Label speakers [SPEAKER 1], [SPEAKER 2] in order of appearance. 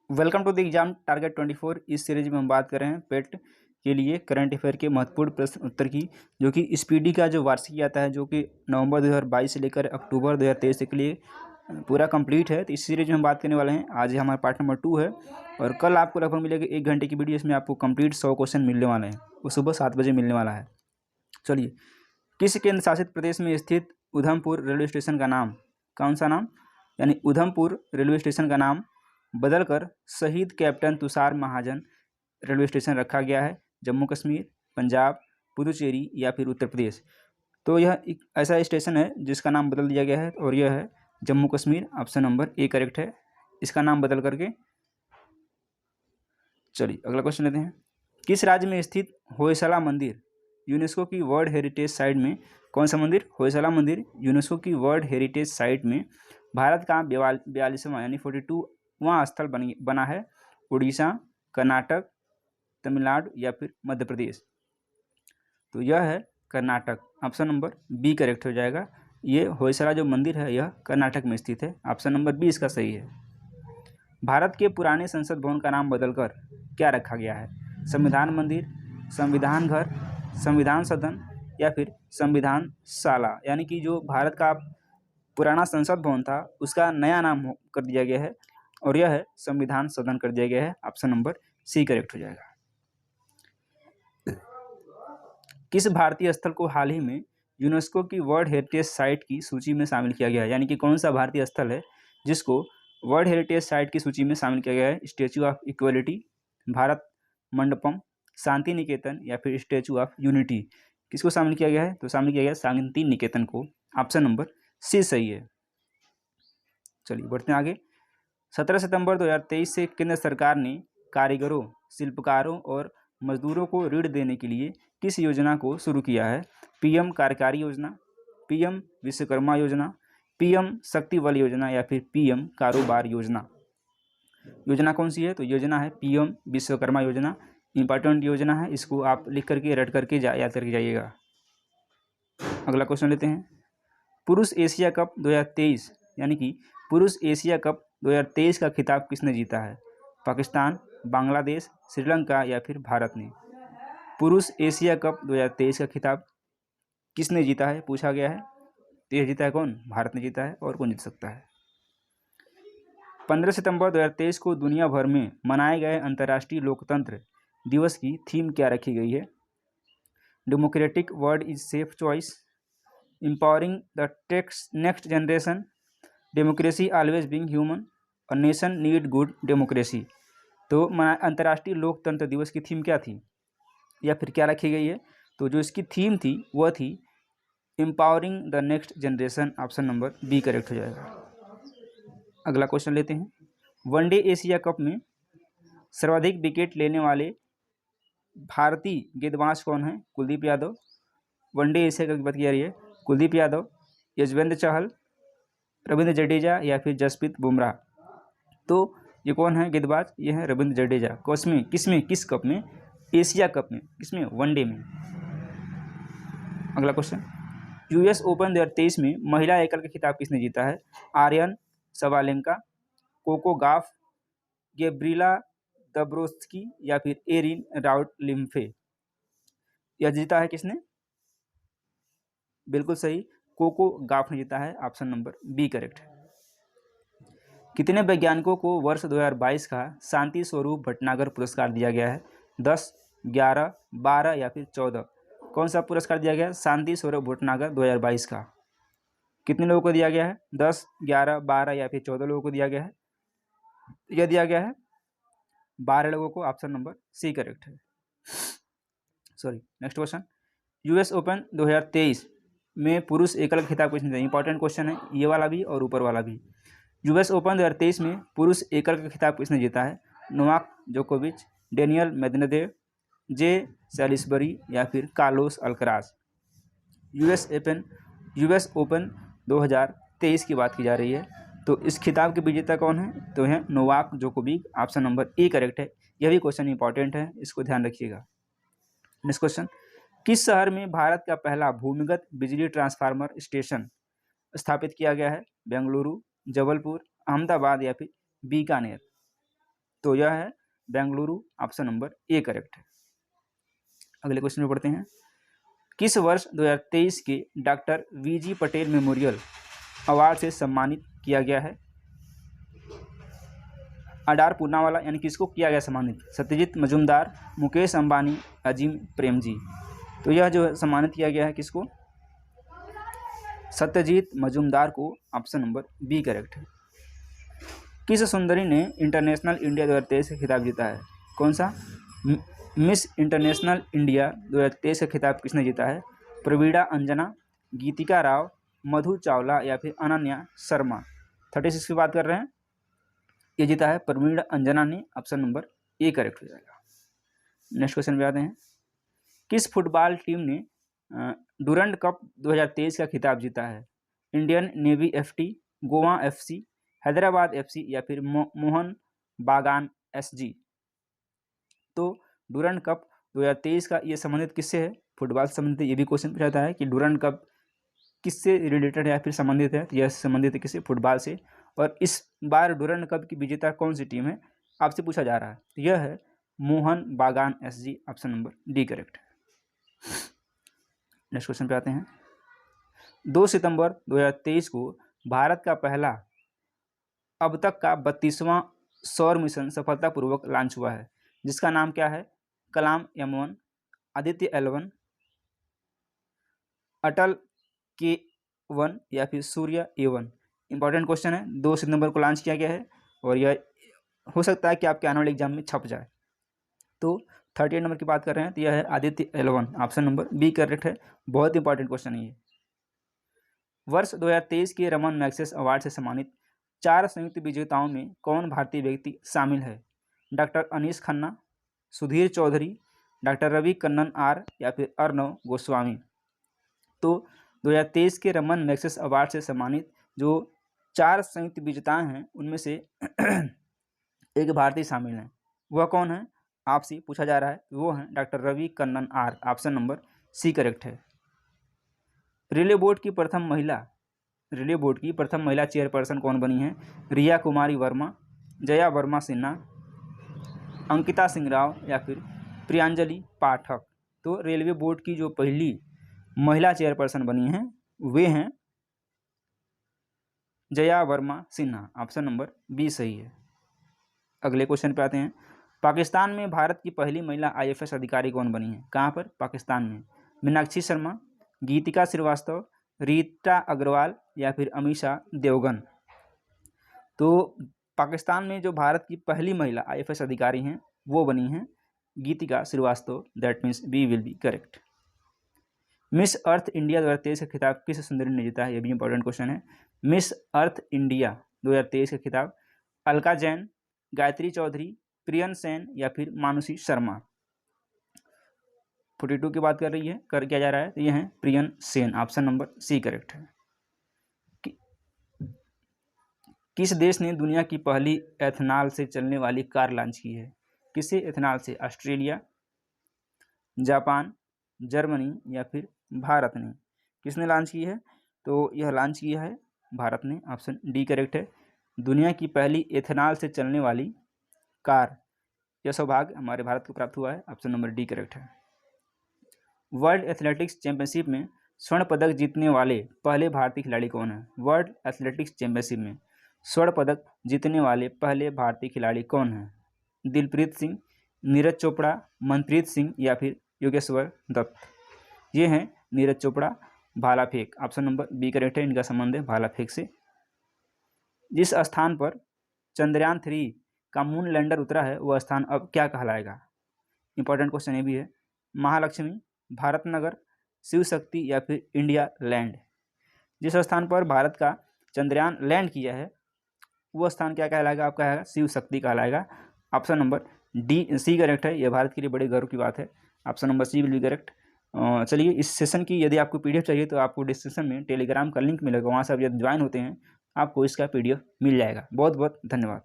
[SPEAKER 1] Welcome to the exam target 24। इस series में हम बात कर रहे हैं पेट के लिए करंट अफेयर के महत्वपूर्ण प्रश्न उत्तर की, जो कि स्पीडी का जो वार्षिक आता है, जो कि नवंबर 2022 से लेकर अक्टूबर 2023 के लिए पूरा कंप्लीट है। तो इस सीरीज में हम बात करने वाले हैं। आज हमारा पार्ट नंबर 2 है और कल आपको लगभग मिलेगा 1 घंटे की वीडियो। इसमें आपको कंप्लीट 100 क्वेश्चन मिलने वाले हैं। वो सुबह 7 बजे मिलने वाला है। चलिए, किस केंद्र शासित प्रदेश में स्थित उधमपुर रेलवे स्टेशन का नाम, कौन सा नाम, यानी उधमपुर रेलवे स्टेशन का नाम बदलकर शहीद कैप्टन तुषार महाजन रेलवे स्टेशन रखा गया है? जम्मू कश्मीर, पंजाब, पुदुचेरी या फिर उत्तर प्रदेश? तो यह एक ऐसा स्टेशन है जिसका नाम बदल दिया गया है और यह है Jammu Kashmir. Option number A correct है, इसका नाम बदल करके। चलिए अगला क्वेश्चन लेते हैं। किस राज्य में स्थित होयसला मंदिर यूनेस्को की वर्ल्ड हेरिटेज साइट में, कौन सा मंदिर? होयसला मंदिर यूनेस्को की वर्ल्ड हेरिटेज साइट में भारत का 42वां यानी 42वां स्थल बना है? उड़ीसा, कर्नाटक, तमिलनाडु या फिर मध्य प्रदेश? तो यह है Karnataka. Option number B correct हो जाएगा। ये होयसला जो मंदिर है यह कर्नाटक में स्थित है। ऑप्शन नंबर बी इसका सही है। भारत के पुराने संसद भवन का नाम बदलकर क्या रखा गया है? संविधान मंदिर, संविधान घर, संविधान सदन या फिर संविधान शाला? यानी कि जो भारत का पुराना संसद भवन था उसका नया नाम कर दिया गया है और यह है संविधान सदन कर दिया गया है। ऑप्शन नंबर सी करेक्ट हो जाएगा। किस भारतीय स्थल को हाल ही में यूनेस्को की वर्ल्ड हेरिटेज साइट की सूची में शामिल किया गया है? यानी कि कौन सा भारतीय स्थल है जिसको वर्ल्ड हेरिटेज साइट की सूची में शामिल किया गया है? Statue of equality, Bharat Mandapam, Shanti Niketan या फिर स्टैचू ऑफ यूनिटी? किसको शामिल किया गया है? तो शामिल किया गया शांति निकेतन को। ऑप्शन नंबर सी सही है। चलिए बढ़ते हैं आगे। 17 सितंबर 2023 से केंद्र सरकार ने कारीगरों, शिल्पकारों और मजदूरों को ऋण देने के लिए किस योजना को शुरू किया है? पीएम कार्यकारी योजना, पीएम विश्वकर्मा योजना, पीएम शक्ति बल योजना या फिर पीएम कारोबार योजना? योजना कौन सी है? तो योजना है पीएम विश्वकर्मा योजना। इंपॉर्टेंट योजना है, इसको आप लिख करके रट करके याद करके जाइएगा। अगला क्वेश्चन लेते हैं। पुरुष एशिया कप 2023 यानी कि पुरुष एशिया कप 2023 का खिताब किसने जीता है? पाकिस्तान, बांग्लादेश, श्रीलंका या फिर भारत ने? पुरुष एशिया कप 2023 का खिताब किसने जीता है पूछा गया है। तो यह जीता है कौन? भारत ने जीता है। और कौन जीत सकता है? 15 सितंबर 2023 को दुनिया भर में मनाए गए अंतर्राष्ट्रीय लोकतंत्र दिवस की थीम क्या रखी गई है? Democratic world is safe choice, empowering the next generation, democracy always being human और नेशन नीड गुड डेमोक्रेसी? तो अंतर्राष्ट्रीय लोकतंत्र दिवस की थीम क्या थी या फिर क्या रखी गई है? तो जो इसकी थीम थी वह थी empowering the next generation. Option number B correct हो जाएगा। अगला क्वेश्चन लेते हैं। वनडे एशिया कप में सर्वाधिक विकेट लेने वाले भारतीय गेंदबाज कौन है? Kuldeep Yadav, one day Asia cup की बात की जा रही है, कुलदीप यादव, यजवेंद्र चहल, रविंद्र जडेजा या फिर जसप्रीत बुमराह? तो ये कौन है गेंदबाज? ये है रविंद्र जडेजा। किसमें किस कप में? एशिया कप में। किसमें? वनडे में। अगला क्वेश्चन। यूएस ओपन 2023 में महिला एकल का खिताब किसने जीता है? आर्यन सवालेंका, कोको गाफ, गेब्रिला दब्रोस्की या फिर एरिन राउटलिम्फे? यह जीता है किसने? बिल्कुल सही, कोको गाफ ने जीता है। ऑप्शन नंबर बी करेक्ट है। कितने वैज्ञानिकों को वर्ष 2022 का शांति स्वरूप भटनागर पुरस्कार दिया गया है? 10, 11, 12 या फिर 14? कौन सा पुरस्कार दिया गया है शांति स्वरूप भटनागर 2022 का? कितने लोगों को दिया गया है? 10, 11, 12 या फिर 14 लोगों को दिया गया है? यह दिया गया है 12 लोगों को। ऑप्शन नंबर सी करेक्ट है। Sorry, next question. US open 2023 में पुरुष एकल खिताब किसने दिया? इंपॉर्टेंट क्वेश्चन है ये वाला भी और ऊपर वाला भी। यूएस ओपन 2023 में पुरुष एकल का खिताब किसने जीता है? नोवाक जोकोविच, डेनियल मेदवेदेव, जे सैलिसबरी या फिर कार्लोस अल्कराज? यूएस ओपन 2023 की बात की जा रही है। तो इस खिताब के विजेता कौन है? तो है नोवाक जोकोविच। ऑप्शन नंबर ए करेक्ट है। यह भी क्वेश्चन इंपॉर्टेंट है, इसको ध्यान रखिएगा। Next question. किस शहर में भारत का पहला भूमिगत बिजली ट्रांसफार्मर स्टेशन स्थापित किया गया है? बेंगलुरु, जबलपुर, अहमदाबाद या फिर बीकानेर? तो यह है Bengaluru, option number A correct है। अगले क्वेश्चन में पढ़ते हैं। किस वर्ष 2023 के doctor VG Patel memorial award से सम्मानित किया गया है? अडार पूनावाला यानी किसको किया गया सम्मानित? सत्यजीत मजूमदार, मुकेश अंबानी, अजीम प्रेमजी। तो यह जो सम्मानित किया गया है किसको? सत्यजीत मजूमदार को, ऑप्शन नंबर बी करेक्ट है। किस सुंदरी ने इंटरनेशनल इंडिया 2023 का खिताब जीता है? कौन सा? मिस इंटरनेशनल इंडिया 2023 का खिताब किसने जीता है? प्रवीणा अंजना, गीतिका राव, मधु चावला या फिर अनन्या शर्मा। 36 की बात कर रहे हैं। ये जीता है प्रवीणा अंजना ने, ऑप्शन नंबर ए करेक्ट हो जाएगा। नेक्स्ट क्वेश्चन पे आते हैं। किस फुटबॉल टीम ने डुरंड कप 2023 का खिताब जीता है? Indian navy FT, Goa FC, Hyderabad FC या फिर मोहन बागान एसजी। तो डुरंड कप 2023 का ये संबंधित किससे है? फुटबॉल से संबंधित। ये भी क्वेश्चन पूछा जाता है कि डुरंड कप किससे रिलेटेड है या फिर संबंधित है? तो यह संबंधित है किससे? फुटबॉल से। और इस बार डुरंड कप की विजेता कौन सी टीम है, आपसे पूछा जा रहा है। तो यह है मोहन बागान SG, option number D correct है। नेक्स्ट क्वेश्चन पे आते हैं। 2 सितंबर 2023 को भारत का पहला अब तक का 32वां सौर मिशन सफलतापूर्वक लॉन्च हुआ है, जिसका नाम क्या है? कलाम M1, आदित्य L1, अटल K1 या फिर सूर्य A1। इंपॉर्टेंट क्वेश्चन है। 2 सितंबर को लॉन्च किया गया है और यह हो सकता है कि आपके आने वाले एग्जाम में छप जाए। तो 38 नंबर की बात कर रहे हैं, तो यह है Aditya L1, option number B correct है। बहुत इंपॉर्टेंट क्वेश्चन है ये। वर्ष 2023 के रमन मैग्सेसे अवार्ड से सम्मानित 4 संयुक्त विजेताओं में कौन भारतीय व्यक्ति शामिल है? Doctor Anees Khanna, Sudhir Chaudhary, doctor Ravi Kannan R या फिर अर्णव गोस्वामी। तो 2023 के रमन मैग्सेसे अवार्ड से सम्मानित जो 4 संयुक्त विजेता हैं उनमें से एक भारतीय शामिल हैं। वह कौन है? आपसे पूछा जा रहा है। वो हैं doctor Ravi Kannan R, option number C correct है। रिले बोर्ड की प्रथम महिला चेयरपर्सन कौन बनी है? रिया कुमारी वर्मा, जया वर्मा सिन्हा, अंकिता सिंह राव या फिर प्रियांजलि पाठक। तो रेलवे बोर्ड की जो पहली महिला चेयरपर्सन बनी हैं वे हैं Jaya Verma Sinha, option number B सही है। अगले क्वेश्चन पे आते हैं। पाकिस्तान में भारत की पहली महिला IFS अधिकारी कौन बनी है? कहाँ पर? पाकिस्तान में। मीनाक्षी शर्मा, गीतिका श्रीवास्तव, रीता अग्रवाल या फिर अमीषा देवगन। तो पाकिस्तान में जो भारत की पहली महिला IFS अधिकारी हैं वो बनी हैं Geetika Srivastava. That means B will be correct. Miss Earth India 2023 का खिताब किस सुंदरी ने जीता है? ये भी इंपॉर्टेंट क्वेश्चन है। मिस अर्थ इंडिया 2023 का खिताब अलका जैन, गायत्री चौधरी, प्रियन सेन या फिर मानुषी शर्मा। 42 की बात कर रही है, कर क्या जा रहा है? तो ये है Priyan Sen, option number C correct है। किस देश ने दुनिया की पहली एथनॉल से चलने वाली कार लॉन्च की है? किसे एथनॉल से? ऑस्ट्रेलिया, जापान, जर्मनी या फिर भारत ने? किसने लॉन्च की है? तो यह लॉन्च किया है भारत ने, ऑप्शन डी करेक्ट है। दुनिया की पहली एथनॉल से चलने वाली कार, यह सौभाग्य हमारे भारत को प्राप्त हुआ है, ऑप्शन नंबर डी करेक्ट है। वर्ल्ड एथलेटिक्स चैंपियनशिप में स्वर्ण पदक जीतने वाले पहले भारतीय खिलाड़ी कौन है? वर्ल्ड एथलेटिक्स चैंपियनशिप में स्वर्ण पदक जीतने वाले पहले भारतीय खिलाड़ी कौन है? दिलप्रीत सिंह, नीरज चोपड़ा, मनप्रीत सिंह या फिर योगेश्वर दत्त। ये हैं नीरज चोपड़ा। भाला फेंक, ऑप्शन नंबर बी करेक्ट है। इनका संबंध है भाला फेंक से। जिस स्थान पर चंद्रयान 3 का मून लैंडर उतरा है वह स्थान अब क्या कहलाएगा? इंपॉर्टेंट क्वेश्चन ये भी है। महालक्ष्मी, भारत नगर, शिव शक्ति या फिर इंडिया लैंड। जिस स्थान पर भारत का चंद्रयान लैंड किया है वह स्थान क्या कहलाएगा? आपका है शिव शक्ति कहलाएगा, option number D C correct है। यह भारत के लिए बड़े गर्व की बात है, option number C will be correct. चलिए, इस सेशन की यदि आपको PDF चाहिए तो आपको डिस्क्रिप्शन में टेलीग्राम का लिंक मिलेगा, वहाँ से आप यदि ज्वाइन होते हैं आपको इसका PDF मिल जाएगा। बहुत बहुत धन्यवाद।